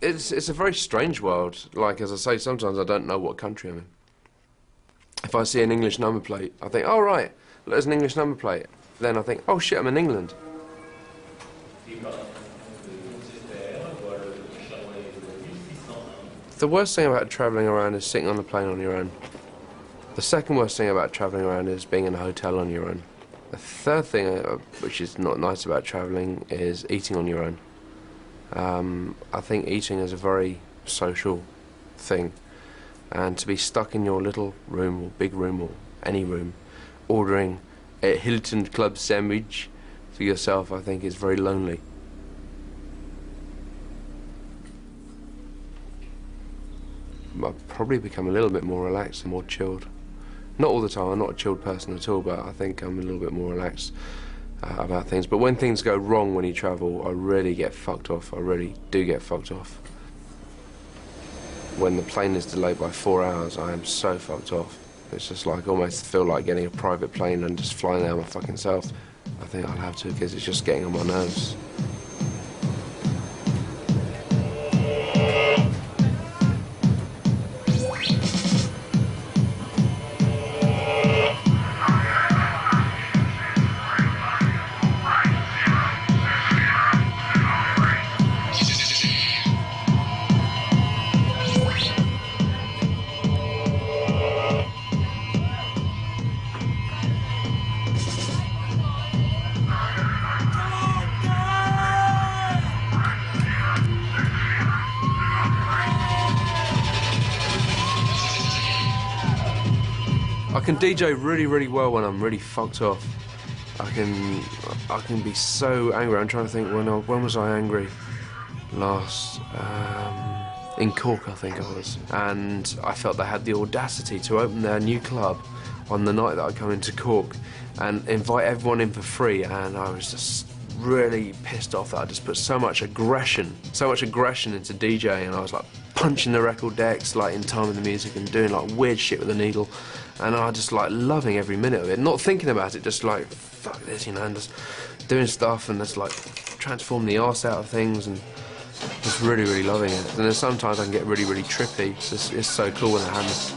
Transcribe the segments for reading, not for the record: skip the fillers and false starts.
It's a very strange world. Like, as I say, sometimes I don't know what country I'm in. If I see an English number plate, I think, oh right, there's an English number plate. Then I think, oh shit, I'm in England. The worst thing about travelling around is sitting on a plane on your own. The second worst thing about travelling around is being in a hotel on your own. The third thing, which is not nice about travelling, is eating on your own. I think eating is a very social thing, and to be stuck in your little room or big room or any room ordering a Hilton Club sandwich for yourself, I think is very lonely. I've probably become a little bit more relaxed and more chilled. Not all the time, I'm not a chilled person at all, but I think I'm a little bit more relaxed about things. But when things go wrong when you travel, I really get fucked off. I really do get fucked off. When the plane is delayed by 4 hours, I am so fucked off. It's just like, almost feel like getting a private plane and just flying there my fucking self. I think I'll have to, because it's just getting on my nerves. I can DJ really, really well when I'm really fucked off. I can be so angry. I'm trying to think when was I angry? Last in Cork, I think I was, and I felt they had the audacity to open their new club on the night that I come into Cork and invite everyone in for free, and I was just really pissed off that I just put so much aggression into DJ, and I was like punching the record decks like in time with the music and doing like weird shit with the needle, and I just like loving every minute of it, not thinking about it, just like fuck this, you know, and just doing stuff and just like transform the arse out of things and just really, really loving it. And then sometimes I can get really, really trippy. It's so cool when it happens.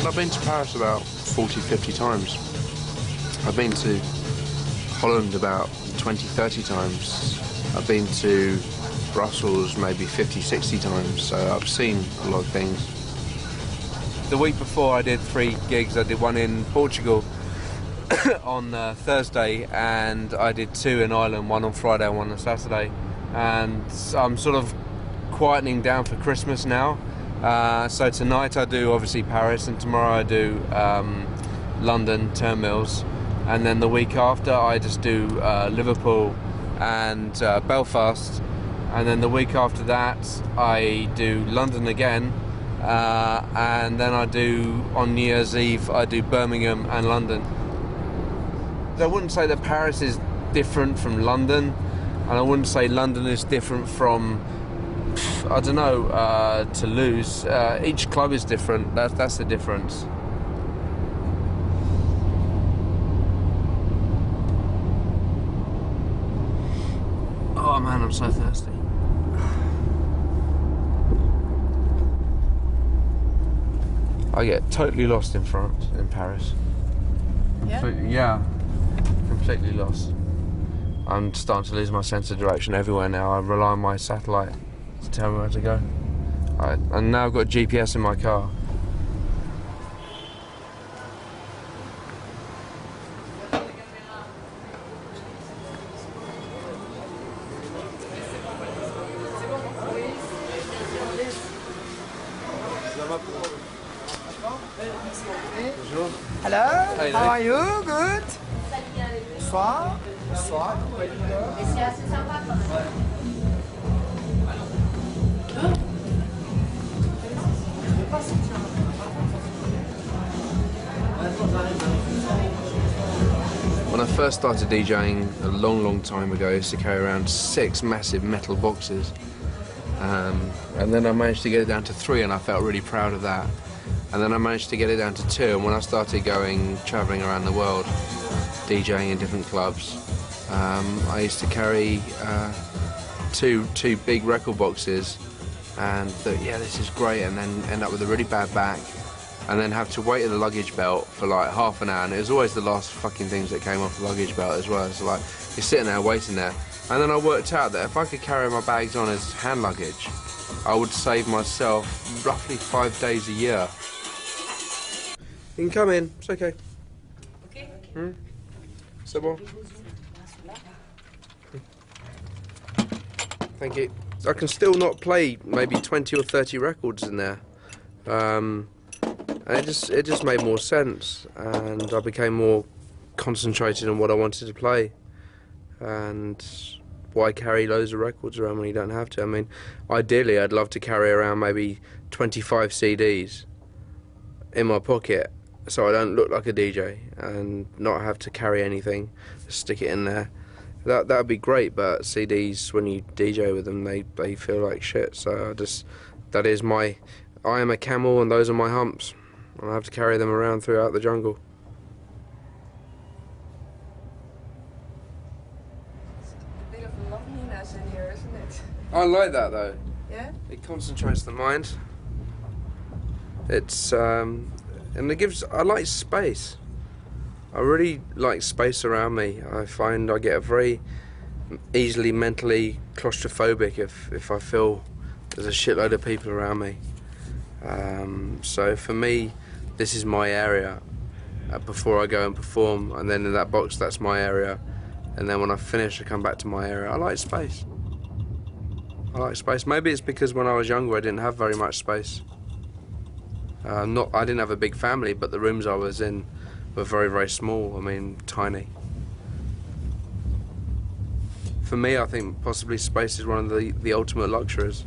I've been to Paris about 40, 50 times. I've been to Holland about 20, 30 times. I've been to Brussels maybe 50, 60 times, so I've seen a lot of things. The week before I did 3 gigs. I did one in Portugal on Thursday, and I did 2 in Ireland, one on Friday and one on Saturday. And I'm sort of quietening down for Christmas now. So tonight I do obviously Paris, and tomorrow I do London, Turnmills, and then the week after I just do Liverpool and Belfast, and then the week after that I do London again, and then I do, on New Year's Eve, I do Birmingham and London. I wouldn't say that Paris is different from London, and I wouldn't say London is different from, I don't know, Toulouse. Each club is different. That's the difference. Oh man, I'm so thirsty. I get totally lost in France, in Paris. Yeah? Yeah, completely lost. I'm starting to lose my sense of direction everywhere now. I rely on my satellite to tell me where to go. And now I've got GPS in my car. Hello, how are you? Good? Bonsoir. Bonsoir. When I first started DJing a long time ago, I used to carry around 6 massive metal boxes. And then I managed to get it down to 3, and I felt really proud of that. And then I managed to get it down to 2, and when I started travelling around the world, DJing in different clubs, I used to carry two big record boxes, and thought, yeah, this is great, and then end up with a really bad back, and then have to wait in the luggage belt for like half an hour, and it was always the last fucking things that came off the luggage belt as well. So like, you're sitting there waiting there, and then I worked out that if I could carry my bags on as hand luggage, I would save myself roughly 5 days a year. You can come in, it's okay. Okay. C'est bon. Thank you. I can still not play maybe 20 or 30 records in there. And it just made more sense, and I became more concentrated on what I wanted to play. And why carry loads of records around when you don't have to? I mean, ideally I'd love to carry around maybe 25 CDs in my pocket, so I don't look like a DJ and not have to carry anything, just stick it in there. That would be great, but CDs, when you DJ with them, they feel like shit. So I am a camel and those are my humps. I have to carry them around throughout the jungle. It's a bit of loveliness in here, isn't it? I like that though. Yeah? It concentrates the mind. It's and I like space. I really like space around me. I find I get very easily mentally claustrophobic if I feel there's a shitload of people around me. So for me, this is my area before I go and perform, and then in that box, that's my area, and then when I finish, I come back to my area. I like space. I like space. Maybe it's because when I was younger, I didn't have very much space. I didn't have a big family, but the rooms I was in were very small. I mean, tiny. For me, I think possibly space is one of the ultimate luxuries.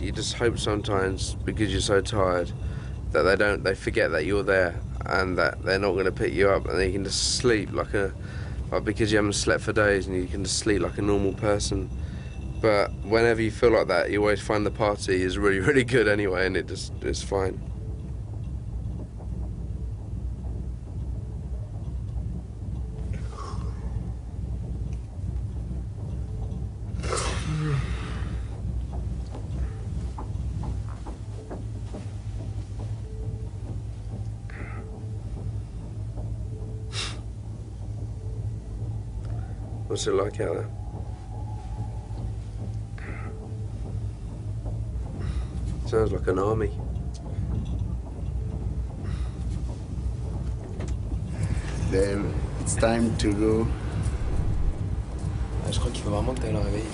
You just hope sometimes, because you're so tired, that they forget that you're there and that they're not going to pick you up, and you can just sleep like because you haven't slept for days, and you can just sleep like a normal person. But whenever you feel like that, you always find the party is really good anyway, and it's fine. What's it like out there? Sounds like an army. Then it's time to go. Je crois qu'il faut vraiment que tu ailles le réveiller.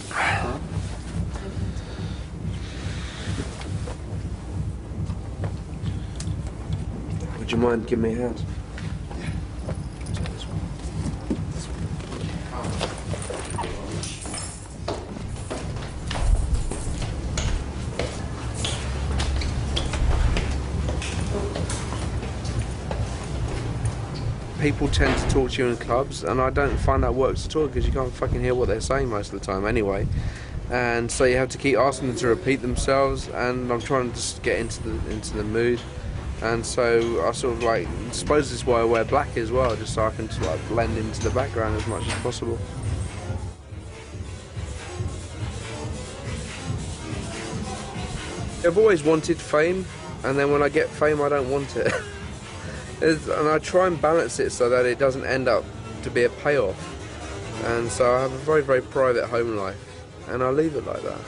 Would you mind giving me a hand? people tend to talk to you in clubs, and I don't find that works at all because you can't fucking hear what they're saying most of the time anyway. And so you have to keep asking them to repeat themselves, and I'm trying to just get into the mood. And so I sort of like, I suppose this is why I wear black as well, just so I can just like blend into the background as much as possible. I've always wanted fame, and then when I get fame I don't want it. And I try and balance it so that it doesn't end up to be a payoff. And so I have a very, very private home life, and I leave it like that.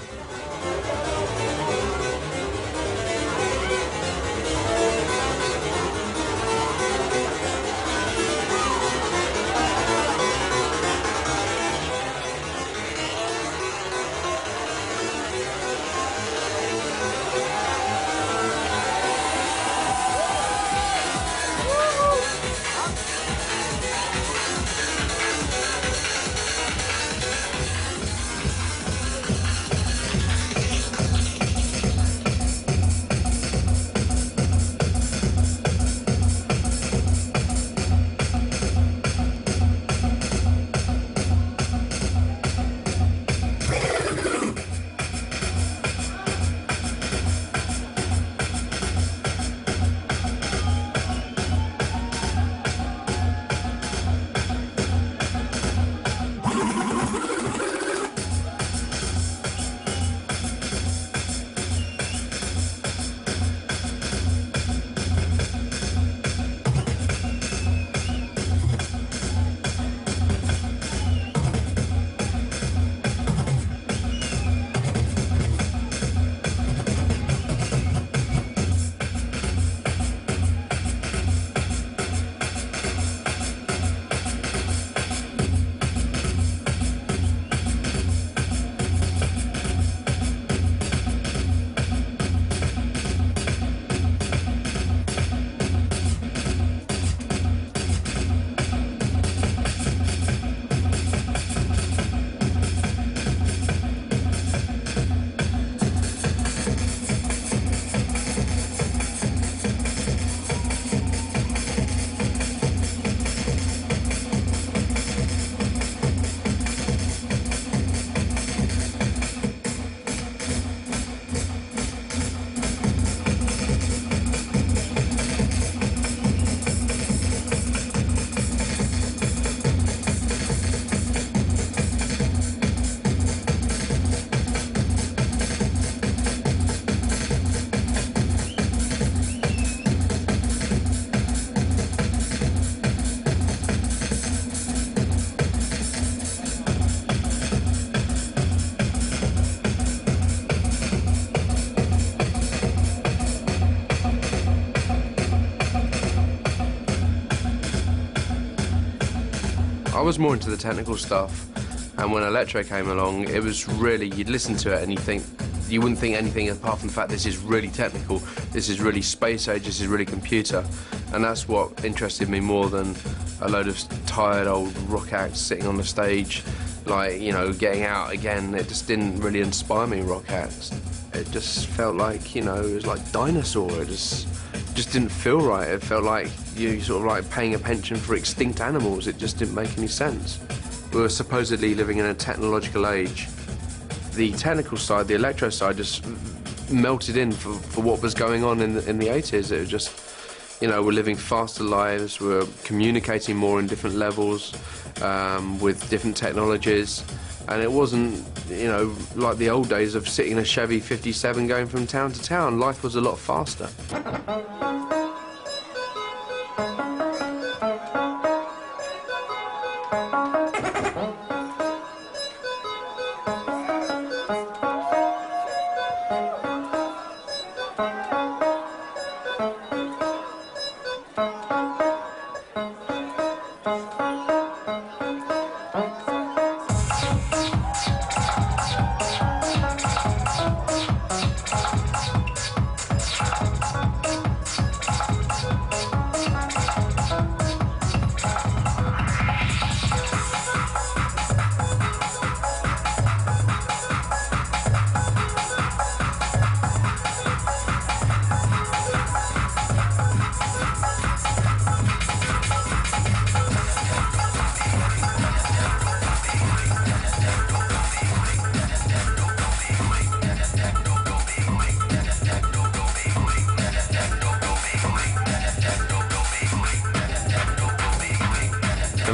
I was more into the technical stuff, and when electro came along, it was really, you'd listen to it and you wouldn't think anything apart from the fact this is really technical, this is really space age, this is really computer. And that's what interested me more than a load of tired old rock acts sitting on the stage, like, you know, getting out again. It just didn't really inspire me, rock acts. It just felt like, you know, it was like Dinosaur. It just didn't feel right. It felt like you sort of like paying a pension for extinct animals. It just didn't make any sense. We were supposedly living in a technological age. The technical side, the electro side, just melted in for what was going on in the 80s. It was just, you know, we're living faster lives, we're communicating more in different levels, with different technologies, and it wasn't, you know, like the old days of sitting in a Chevy 57 going from town to town. Life was a lot faster.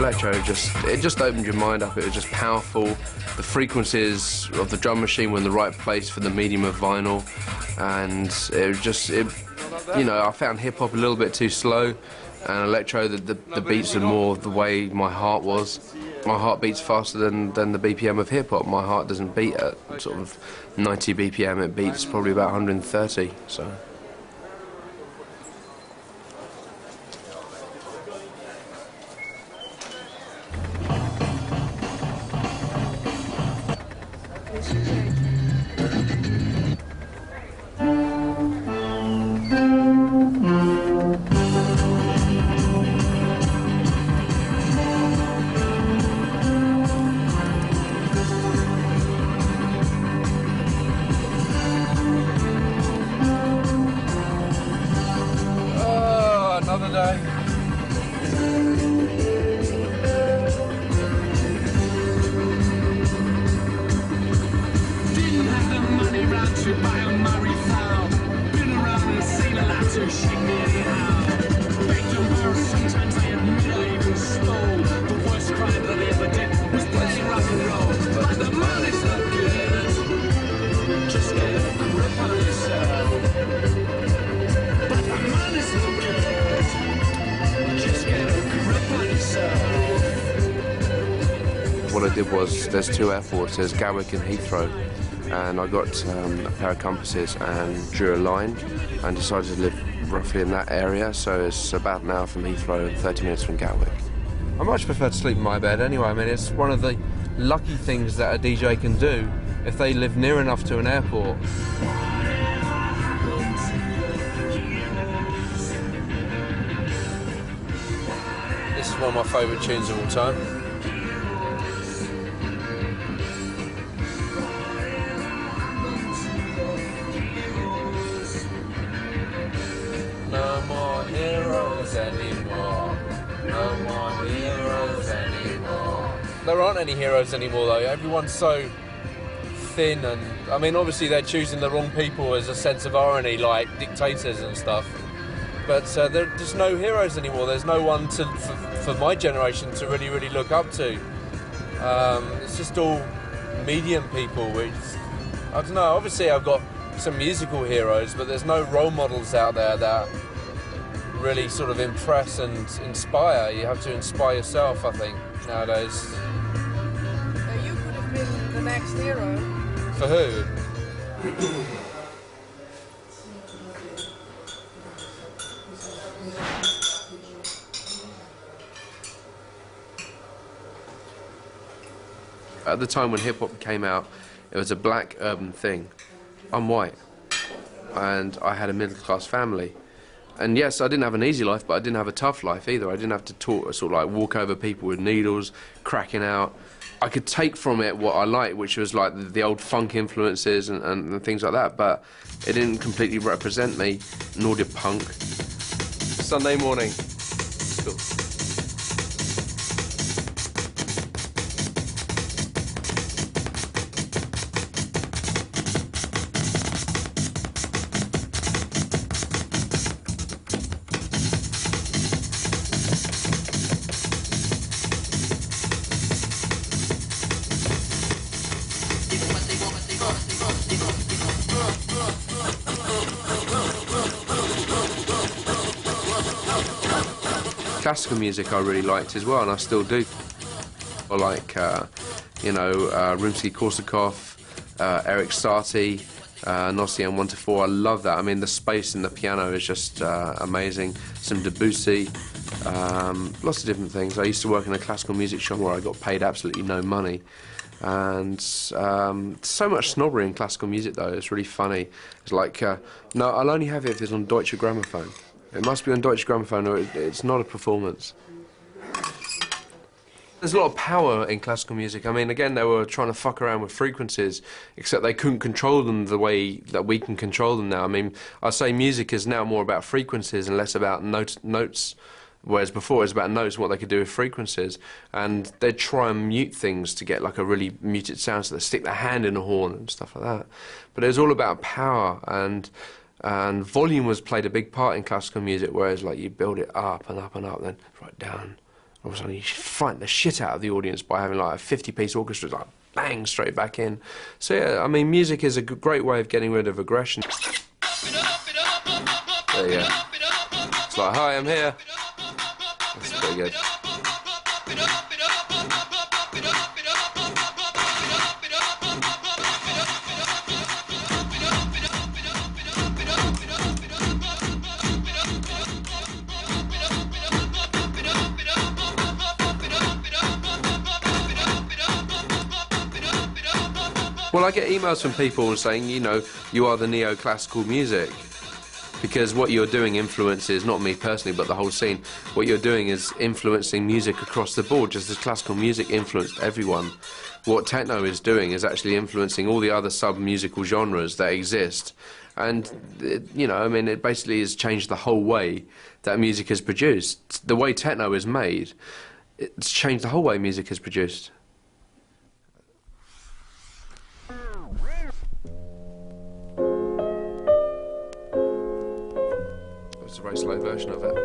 electro just opened your mind up. It was just powerful. The frequencies of the drum machine were in the right place for the medium of vinyl, and it was just, you know, I found hip hop a little bit too slow, and electro, the beats are more the way my heart was. My heart beats faster than the BPM of hip hop. My heart doesn't beat at sort of 90 BPM. It beats probably about 130. So. What I did was, there's two airports, there's Gatwick and Heathrow, and I got a pair of compasses and drew a line and decided to live roughly in that area, so it's about an hour from Heathrow and 30 minutes from Gatwick. I much prefer to sleep in my bed anyway. I mean, it's one of the lucky things that a DJ can do if they live near enough to an airport. This is one of my favourite tunes of all time. No more heroes anymore. No more heroes anymore. There aren't any heroes anymore though. Everyone's so thin, and I mean obviously they're choosing the wrong people as a sense of irony, like dictators and stuff. But there's no heroes anymore. There's no one for my generation to really look up to. It's just all medium people, which, I don't know, obviously I've got some musical heroes, but there's no role models out there that really sort of impress and inspire. You have to inspire yourself, I think, nowadays. So you could have been the next hero. For who? At the time when hip-hop came out, it was a black urban thing. I'm white, and I had a middle-class family. And yes, I didn't have an easy life, but I didn't have a tough life either. I didn't have to sort of like walk over people with needles, cracking out. I could take from it what I liked, which was like the old funk influences and things like that, but it didn't completely represent me, nor did punk. Sunday morning. Cool. Classical music I really liked as well, and I still do. I like, you know, Rimsky-Korsakov, Eric Satie, Nossian 1-4. I love that. I mean, the space in the piano is just amazing. Some Debussy, lots of different things. I used to work in a classical music shop where I got paid absolutely no money. And so much snobbery in classical music, though. It's really funny. It's like, no, I'll only have it if it's on Deutsche Grammophon. It must be on Deutsche Grammophon, or it's not a performance. There's a lot of power in classical music. I mean, again, they were trying to fuck around with frequencies, except they couldn't control them the way that we can control them now. I mean, I say music is now more about frequencies and less about notes, whereas before it was about notes and what they could do with frequencies. And they'd try and mute things to get like a really muted sound, so they'd stick their hand in a horn and stuff like that. But it was all about power, and volume played a big part in classical music, whereas like you build it up and up and up, then right down, all of a sudden you frighten the shit out of the audience by having like a 50-piece orchestra, like bang, straight back in. So yeah, I mean, music is a great way of getting rid of aggression. There you go. It's like, hi, I'm here. That's pretty good. Well, I get emails from people saying, you know, you are the neoclassical music. Because what you're doing influences, not me personally, but the whole scene, what you're doing is influencing music across the board, just as classical music influenced everyone. What techno is doing is actually influencing all the other sub-musical genres that exist. And, you know, I mean, it basically has changed the whole way that music is produced. The way techno is made, it's changed the whole way music is produced. It's a very slow version of it.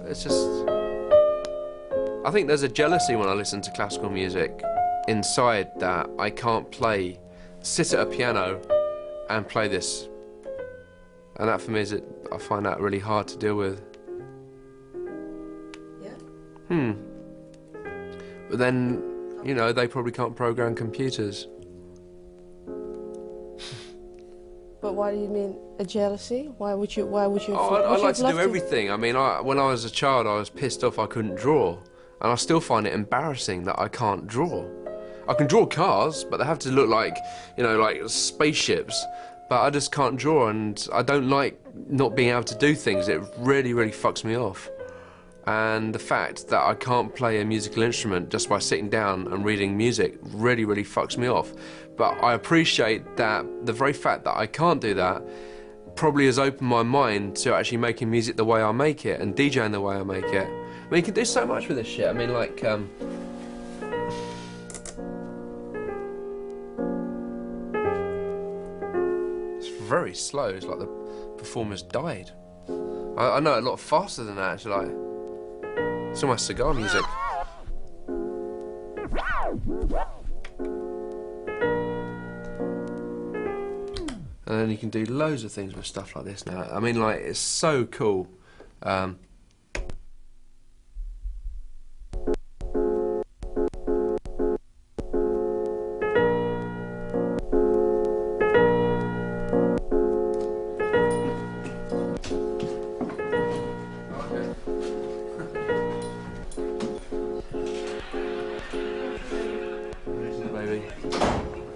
It's just... I think there's a jealousy when I listen to classical music inside that I can't sit at a piano and play this. And that for me I find that really hard to deal with. Yeah? But then, you know, they probably can't program computers. But why do you mean a jealousy? Why would you? Oh, I'd like to do everything. I mean, when I was a child, I was pissed off I couldn't draw, and I still find it embarrassing that I can't draw. I can draw cars, but they have to look like, you know, like spaceships. But I just can't draw, and I don't like not being able to do things. It really, really fucks me off. And the fact that I can't play a musical instrument just by sitting down and reading music really, really fucks me off. But I appreciate that the very fact that I can't do that probably has opened my mind to actually making music the way I make it and DJing the way I make it. I mean, you can do so much with this shit. I mean, like, it's very slow. It's like the performer's died. I know a lot faster than that, actually. Like, it's almost cigar music. And then you can do loads of things with stuff like this now. I mean, like, it's so cool.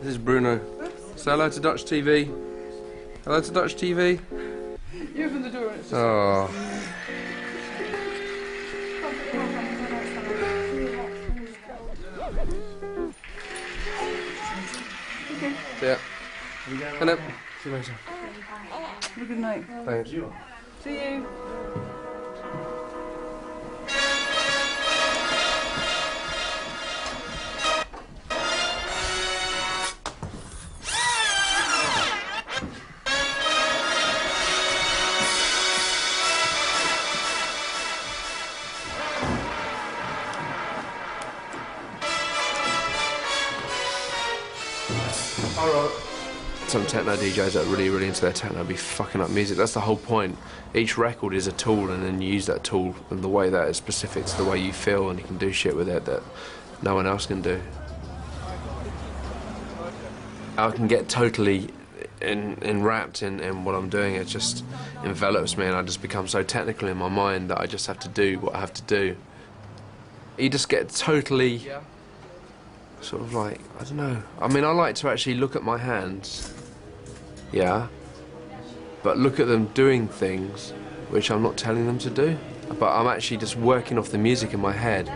This is Bruno. Say hello to Dutch TV. Hello to Dutch TV. You open the door. Oh. Yeah. Hello. See you later. Have a good night. Thanks. See you. Some techno DJs that are really, really into their techno be fucking up music. That's the whole point. Each record is a tool, and then you use that tool in the way that is specific to the way you feel, and you can do shit with it that no one else can do. I can get totally enwrapped in what I'm doing. It just envelops me, and I just become so technical in my mind that I just have to do what I have to do. You just get totally... sort of like, I don't know. I mean, I like to actually look at my hands, yeah, but look at them doing things which I'm not telling them to do. But I'm actually just working off the music in my head.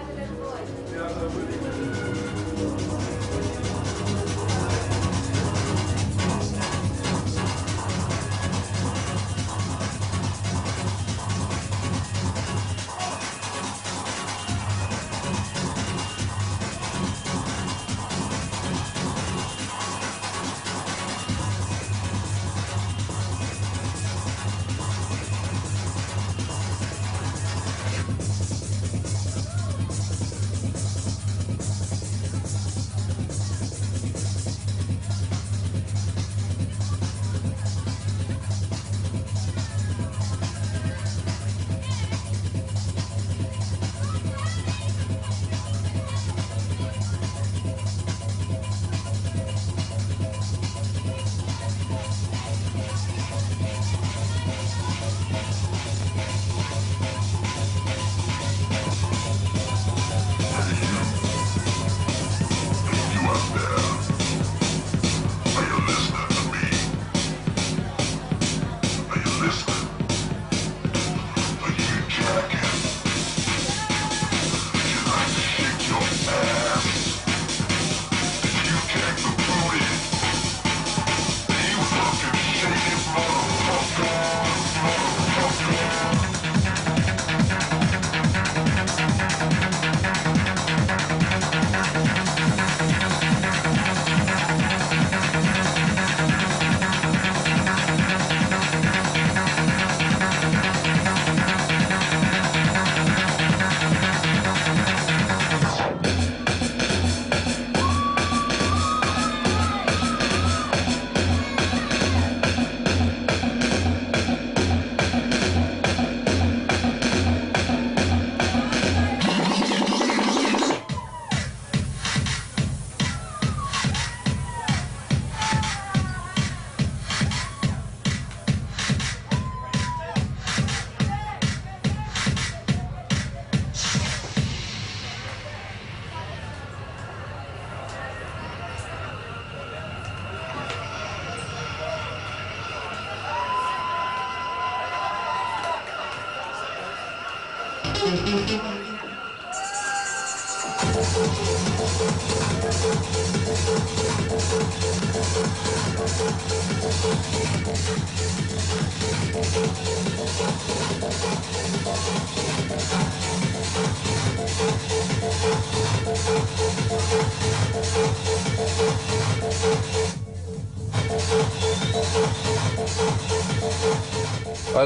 I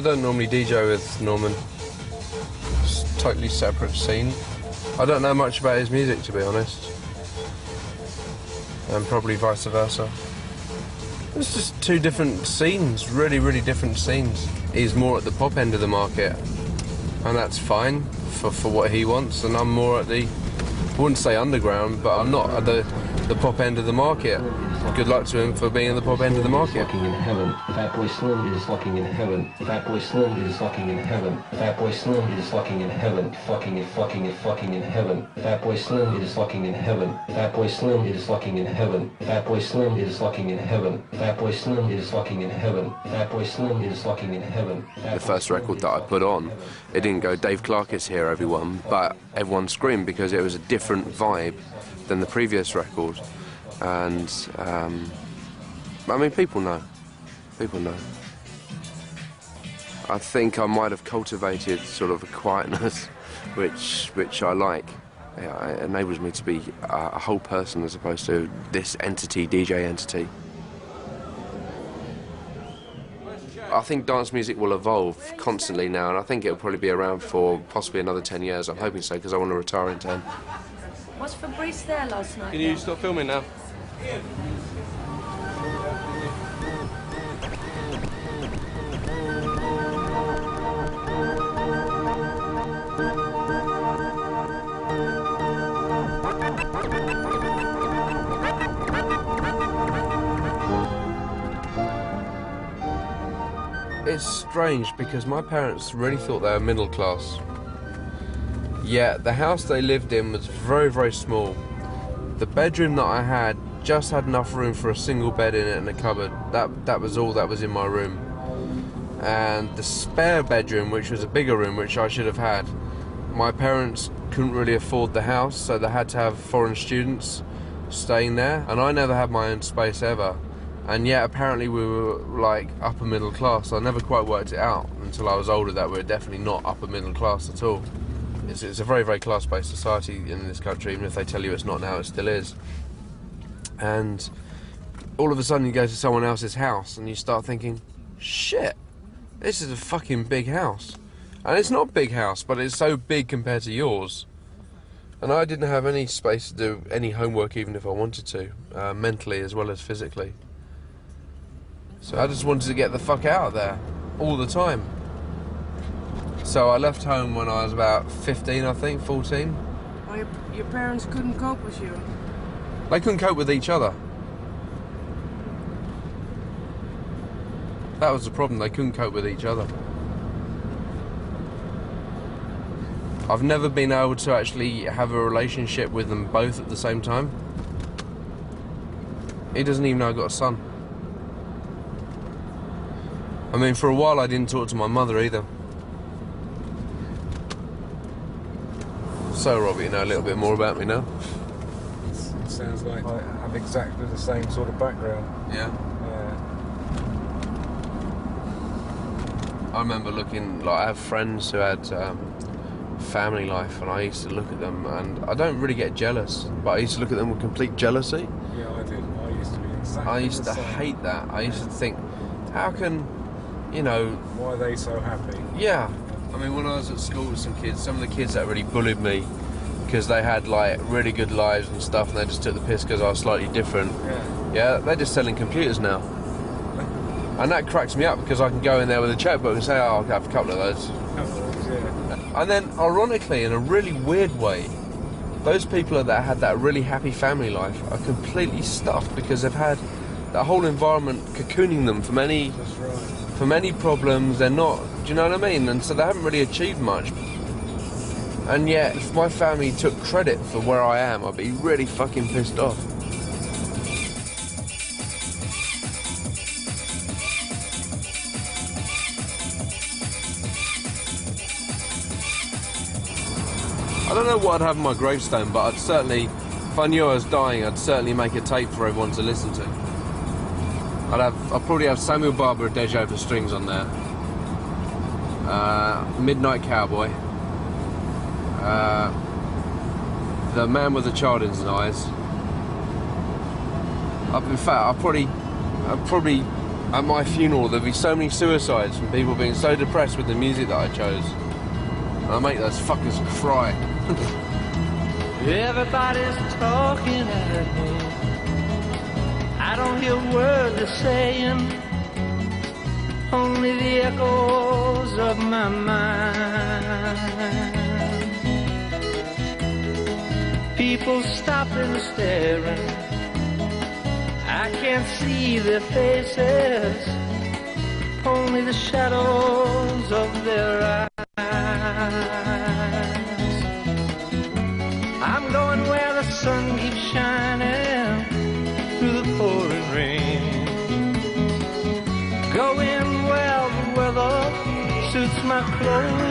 don't normally DJ with Norman. It's a totally separate scene. I don't know much about his music, to be honest. And probably vice versa. It's just two different scenes, really, really different scenes. He's more at the pop end of the market, and that's fine for what he wants, and I'm more at the, I wouldn't say underground, but I'm not at the pop end of the market. Good luck to him for being at the pop end of the market. Fucking in heaven. Fat boy Slim is fucking in heaven. Fat boy Slim is fucking in heaven. Fat boy Slim is fucking in heaven. Fucking and fucking and fucking in heaven. Fat boy Slim is fucking in heaven. Fat boy Slim is fucking in heaven. Fat boy Slim is fucking in heaven. Fat boy Slim is fucking in heaven. Fat boy Slim is fucking in heaven. The first record that I put on, it didn't go Dave Clarke is here, everyone, but everyone screamed because it was a different vibe than the previous record. And I mean, people know. People know. I think I might have cultivated sort of a quietness, which I like. Yeah, it enables me to be a whole person as opposed to this entity, DJ entity. I think dance music will evolve constantly now, and I think it'll probably be around for possibly another 10 years. I'm hoping so, because I want to retire in 10. Was Fabrice there last night? Can you stop filming now? It's strange because my parents really thought they were middle class. Yet the house they lived in was very, very small. The bedroom that I had just had enough room for a single bed in it and a cupboard. That was all that was in my room. And the spare bedroom, which was a bigger room, which I should have had, my parents couldn't really afford the house, so they had to have foreign students staying there, and I never had my own space ever. And yet apparently we were like upper middle class. I never quite worked it out until I was older that we're definitely not upper middle class at all. It's a very, very class-based society in this country. Even if they tell you it's not now, it still is. And all of a sudden you go to someone else's house and you start thinking, shit, this is a fucking big house. And it's not a big house, but it's so big compared to yours. And I didn't have any space to do any homework, even if I wanted to, mentally as well as physically. So I just wanted to get the fuck out of there all the time. So I left home when I was about 15, I think, 14. Oh, your parents couldn't cope with you? They couldn't cope with each other. That was the problem, they couldn't cope with each other. I've never been able to actually have a relationship with them both at the same time. He doesn't even know I've got a son. I mean, for a while I didn't talk to my mother either. So, Robbie, you know a little bit more about me now? It sounds like I have exactly the same sort of background. Yeah? Yeah. I remember looking, like, I have friends who had family life, and I used to look at them, and I don't really get jealous, but I used to look at them with complete jealousy. Yeah, I did. I used to be exactly I used to the same. hate that. I used to think, how can, you know... Why are they so happy? Yeah. I mean, when I was at school with some kids, some of the kids that really bullied me because they had, like, really good lives and stuff, and they just took the piss because I was slightly different. Yeah, they're just selling computers now. And that cracks me up because I can go in there with a checkbook and say, oh, I'll have a couple of those. Yeah. And then, ironically, in a really weird way, those people that had that really happy family life are completely stuffed because they've had that whole environment cocooning them from any, That's right. from any problems. They're not, do you know what I mean? And so they haven't really achieved much. And yet, if my family took credit for where I am, I'd be really fucking pissed off. don't know what I'd have on my gravestone, but I'd certainly, if I knew I was dying, I'd certainly make a tape for everyone to listen to. I'd probably have Samuel Barber, deejay for strings on there. Midnight Cowboy. The Man with the Child in His Eyes. In fact, I'll probably at my funeral there'll be so many suicides from people being so depressed with the music that I chose. I'll make those fuckers cry. Everybody's talking at me. I don't hear words they're saying, only the echoes of my mind. People stopping and staring, I can't see their faces, only the shadows of their eyes. I'm going where the sun keeps shining through the pouring rain, going where the weather suits my clothes